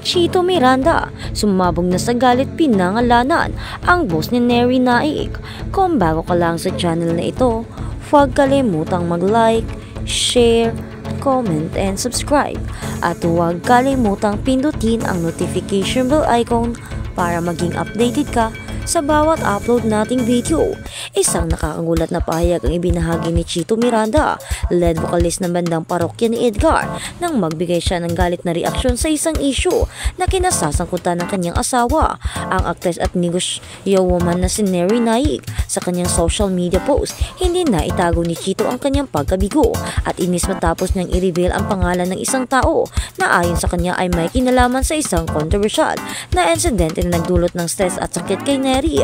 Chito Miranda, sumabog na sa galit pinangalanan ang boss ni Neri Naik. Kung bago ka lang sa channel na ito, huwag kalimutang mag-like, share, comment, and subscribe. At huwag kalimutang pindutin ang notification bell icon para maging updated ka sa bawat upload nating video. Isang nakakagulat na pahayag ang ibinahagi ni Chito Miranda, lead vocalist ng bandang Parokya ni Edgar, nang magbigay siya ng galit na reaksyon sa isang issue na kinasasangkutan ng kanyang asawa, ang actress at negosyo woman na si Neri Naik. Sa kanyang social media post, hindi na itago ni Chito ang kanyang pagkabigo at inis matapos niyang i-reveal ang pangalan ng isang tao na ayon sa kanya ay may kinalaman sa isang controversial na insidente na nagdulot ng stress at sakit kay Neri.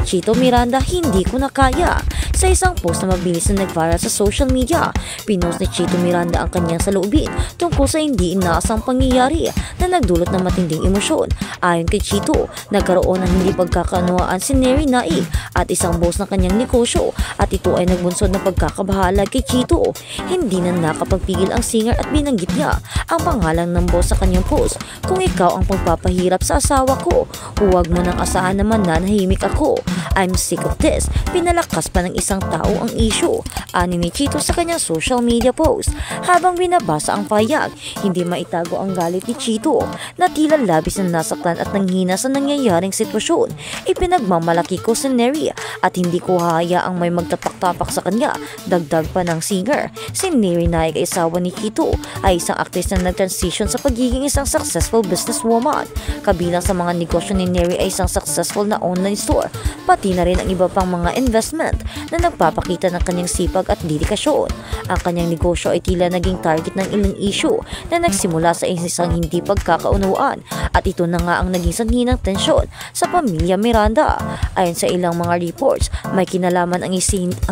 Chito Miranda, hindi ko na kaya. Sa isang post na mabilis na nag-viral sa social media, pinost ni Chito Miranda ang kanyang saloobin tungkol sa hindi inaasang pangyayari na nagdulot ng matinding emosyon. Ayon kay Chito, nagkaroon ng hindi pagkakaunawaan si Neri Naik at isang boss ng kanyang negosyo at ito ay nagbunsod ng pagkakabahala kay Chito. Hindi na nakapagpigil ang singer at binanggit niya ang pangalan ng boss sa kanyang post. Kung ikaw ang pagpapahirap sa asawa ko, huwag mo nang asahan naman na nahimik ako. I'm sick of this. Pinalakas pa ng isang tao ang issue, ani ni Chito sa kanyang social media post. Habang binabasa ang pahayag, hindi maitago ang galit ni Chito na tila labis na nasaktan at nanghina sa nangyayaring sitwasyon. Ipinagmamalaki ko si Neri at hindi ko hahayaang may magtapak-tapak sa kanya. Dagdag pa ng singer, si Neri Naik ay asawa ni Chito, ay isang actress na nag-transition sa pagiging isang successful businesswoman. Kabilang sa mga negosyo ni Neri ay isang successful na online store, pati na rin ang iba pang mga investment na nagpapakita ng kanyang sipag at dedikasyon. Ang kanyang negosyo ay tila naging target ng ilang issue na nagsimula sa isang hindi pagkakaunawaan at ito na nga ang naging sanhi ng tensyon sa pamilya Miranda. Ayon sa ilang mga reports, may kinalaman ang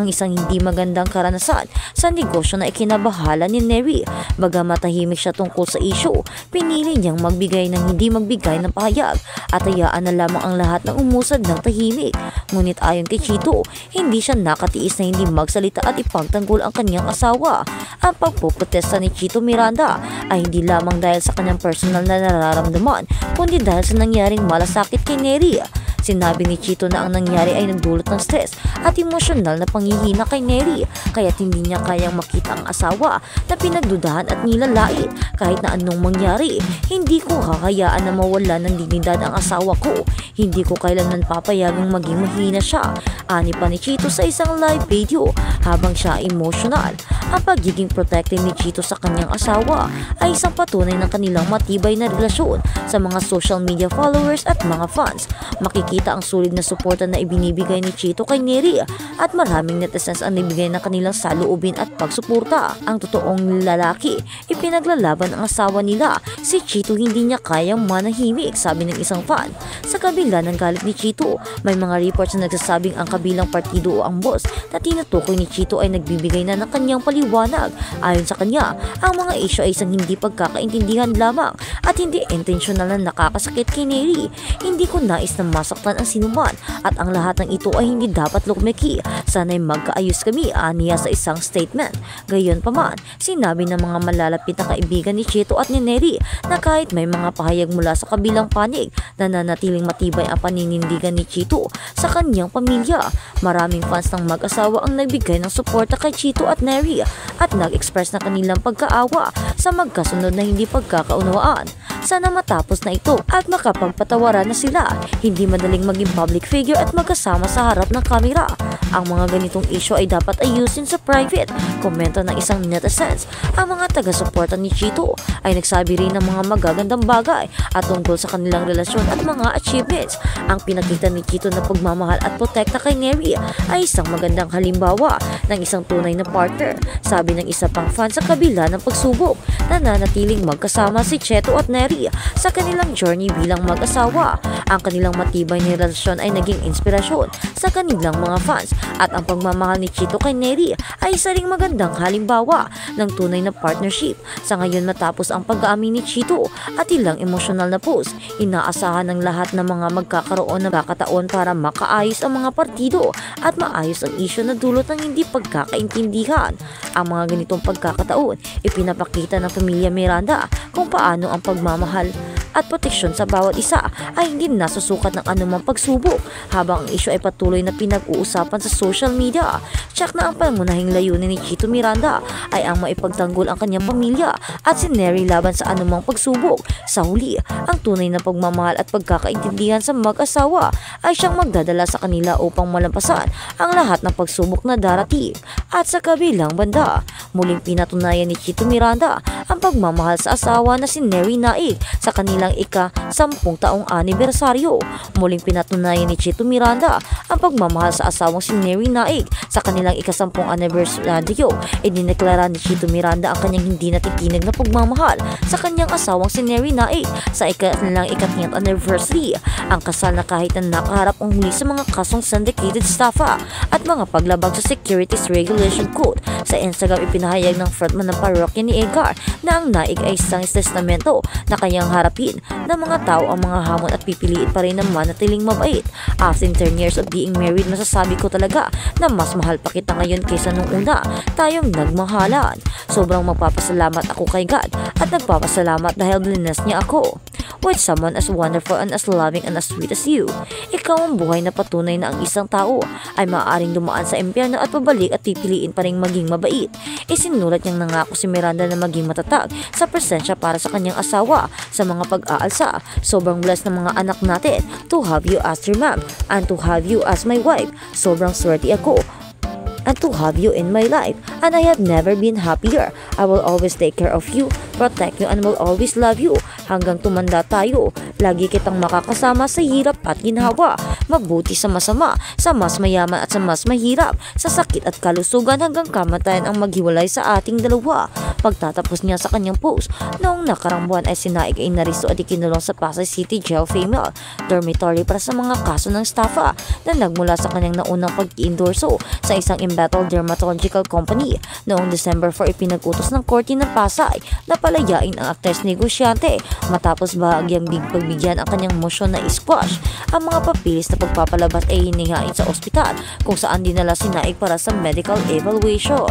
isang hindi magandang karanasan sa negosyo na ikinabahala ni Neri. Bagamat tahimik siya tungkol sa issue, pinili niyang magbigay ng hindi magbigay ng pahayag at hayaan na lamang ang lahat ng umusad ng tahimik. Ngunit ayon kay Chito, hindi siya nakatiis na hindi magsalita at ipagtanggol ang kanyang asawa. Ang pagpoprotesta ni Chito Miranda ay hindi lamang dahil sa kanyang personal na nararamdaman, kundi dahil sa nangyaring malasakit kay Neri. Sinabi ni Chito na ang nangyari ay nagdulot ng stress at emosyonal na panghihina kay Neri, kaya't hindi niya kayang makita ang asawa na pinagdudahan at nilalait. Kahit na anong mangyari, hindi ko kakayaan na mawala ng dignidad ang asawa ko. Hindi ko kailanman papayagang maging mahina siya, ani pa ni Chito sa isang live video habang siya emosyonal. Ang pagiging protective ni Chito sa kanyang asawa ay isang patunay ng kanilang matibay na relasyon sa mga social media followers at mga fans. Makikita ang solid na suporta na ibinibigay ni Chito kay Neri at maraming netizens ang nabigay ng kanilang saloobin at pagsuporta. Ang totoong lalaki, ipinaglalaban ang asawa nila. Si Chito hindi niya kayang manahimik, sabi ng isang fan. Sa kabila ng galit ni Chito, may mga reports na nagsasabing ang kabilang partido o ang boss na tinutukoy ni Chito ay nagbibigay na ng kanyang paliwanag. Ayon sa kanya, ang mga isyu ay isang hindi pagkakaintindihan lamang at hindi intensyonal na nakakasakit kay Neri. Hindi ko nais na masaktan ang sinuman at ang lahat ng ito ay hindi dapat lumeki. Sana'y magkaayos kami, aniya sa isang statement. Gayunpaman, sinabi ng mga malalapit na kaibigan ni Chito at ni Neri na kahit may mga pahayag mula sa kabilang panig, nananatiling matibay ang paninindigan ni Chito sa kanyang pamilya. Maraming fans ng mag-asawa ang nagbigay ng suporta kay Chito at Neri at nag-express na kanilang pagkaawa sa magkasunod na hindi pagkakaunawaan. Sana matapos na ito at makapagpatawaran na sila. Hindi madaling maging public figure at magkasama sa harap ng kamera. Ang mga ganitong issue ay dapat ayusin sa private, komento ng isang netizens. Ang mga taga-suporta ni Chito ay nagsabi rin ng mga magagandang bagay at tungkol sa kanilang relasyon at mga achievements. Ang pinakita ni Chito na pagmamahal at protekta kay Neri ay isang magandang halimbawa ng isang tunay na partner. Sabi ng isa pang fan, sa kabila ng pagsubok, nananatiling magkasama si Chito at Neri sa kanilang journey bilang mag-asawa. Ang kanilang matibay na relasyon ay naging inspirasyon sa kanilang mga fans at ang pagmamahal ni Chito kay Neri ay isa ring magandang halimbawa ng tunay na partnership. Sa ngayon, matapos ang pag-aamin ni Chito at ilang emosyonal na post, inaasahan ng lahat ng mga magkakaroon ng pagkakataon para makaayos ang mga partido at maayos ang isyu na dulot ng hindi pagkakaintindihan. Ang mga ganitong pagkakataon, ipinapakita ng pamilya Miranda kung paano ang pagmamahal at proteksyon sa bawat isa ay hindi nasusukat ng anumang pagsubok. Habang ang isyu ay patuloy na pinag-uusapan sa social media, tsak na ang pangunahing layunin ni Chito Miranda ay ang maipagtanggol ang kanyang pamilya at si Neri laban sa anumang pagsubok. Sa huli, ang tunay na pagmamahal at pagkakaintindihan sa mag-asawa ay siyang magdadala sa kanila upang malampasan ang lahat ng pagsubok na darating. At sa kabilang banda, muling pinatunayan ni Chito Miranda ang pagmamahal sa asawa na si Neri Naik sa kanilang ika-10 taong anibersaryo. Muling pinatunayan ni Chito Miranda ang pagmamahal sa asawang si Neri Naik sa kanilang ika-10 anibersaryo. Idineklara ni Chito Miranda ang kanyang hindi natitinig na pagmamahal sa kanyang asawang si Neri Naik sa kanilang ika-10th anniversary. Ang kasal na kahit na nakaharap ang huli sa mga kasong syndicated estafa at mga paglabag sa Securities Regulation Code. Sa Instagram, ipinahayag ng frontman ng parokya ni Edgar na ang naig ay isang testamento na kayang harapin ng mga tao ang mga hamon at pipiliin pa rin na manatiling mabait. After 10 years of being married, masasabi ko talaga na mas mahal pa kita ngayon kaysa nung una tayong nagmahalan. Sobrang magpapasalamat ako kay God at nagpapasalamat dahil blinas niya ako with someone as wonderful and as loving and as sweet as you. Ikaw ang buhay na patunay na ang isang tao ay maaaring dumaan sa impyerno at pabalik at pipiliin pa rin maging mabait. Isinulat niyang nangako si Miranda na maging matatag sa presensya para sa kanyang asawa sa mga pag-aalsa. Sobrang blessed ng mga anak natin to have you as your mom and to have you as my wife. Sobrang swerte ako and to have you in my life, and I have never been happier. I will always take care of you, protect you, and will always love you hanggang tumanda tayo. Lagi kitang makakasama sa hirap at ginhawa, mabuti sa masama, sa mas mayaman at sa mas mahirap, sa sakit at kalusugan hanggang kamatayan ang maghiwalay sa ating dalawa. Pagtatapos niya sa kanyang post, noong nakarang buwan ay sinaig ay naristo at ikinulong sa Pasay City Jail Female Dormitory para sa mga kaso ng estafa na nagmula sa kanyang naunang pag-iendorso sa isang embattled dermatological company. Noong December 4, ipinag-utos ng korte ng Pasay na palayain ang aktres negosyante matapos bahagyang pagbigyan ang kanyang motion na squash. Ang mga papilis na pagpapalabas ay hinihain sa ospital kung saan dinala si Naik para sa medical evaluation.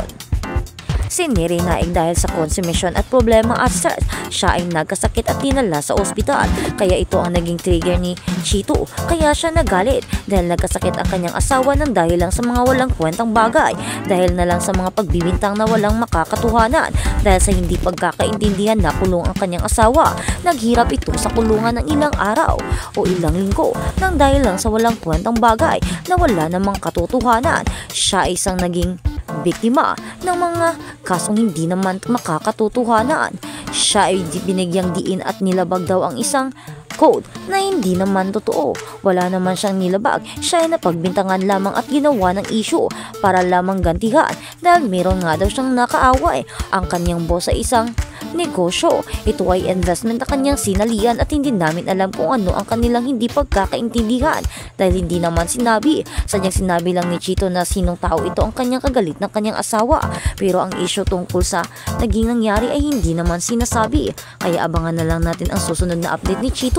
Si Neri Naik dahil sa consumption at problema at stress, siya ay nagkasakit at dinala sa ospital. Kaya ito ang naging trigger ni Chito. Kaya siya nagalit dahil nagkasakit ang kanyang asawa ng dahil lang sa mga walang kwentang bagay, dahil na lang sa mga pagbibintang na walang makakatuhanan, dahil sa hindi pagkakaintindihan na kulong ang kanyang asawa. Naghirap ito sa kulungan ng ilang araw o ilang linggo nang dahil lang sa walang kwentang bagay na wala namang katotohanan. Siya ay isang naging biktima ng mga kasong hindi naman makakatotohanan. Siya ay binigyang diin at nilabag daw ang isang code na hindi naman totoo. Wala naman siyang nilabag. Siya ay napagbintangan lamang at ginawa ng issue para lamang gantihan dahil meron nga daw siyang nakaaway ang kanyang boss sa isang negosyo. Ito ay investment na kanyang sinalian at hindi namin alam kung ano ang kanilang hindi pagkakaintindihan dahil hindi naman sinabi. Sadyang sinabi lang ni Chito na sinong tao ito ang kanyang kagalit ng kanyang asawa, pero ang issue tungkol sa naging nangyari ay hindi naman sinasabi. Kaya abangan na lang natin ang susunod na update ni Chito.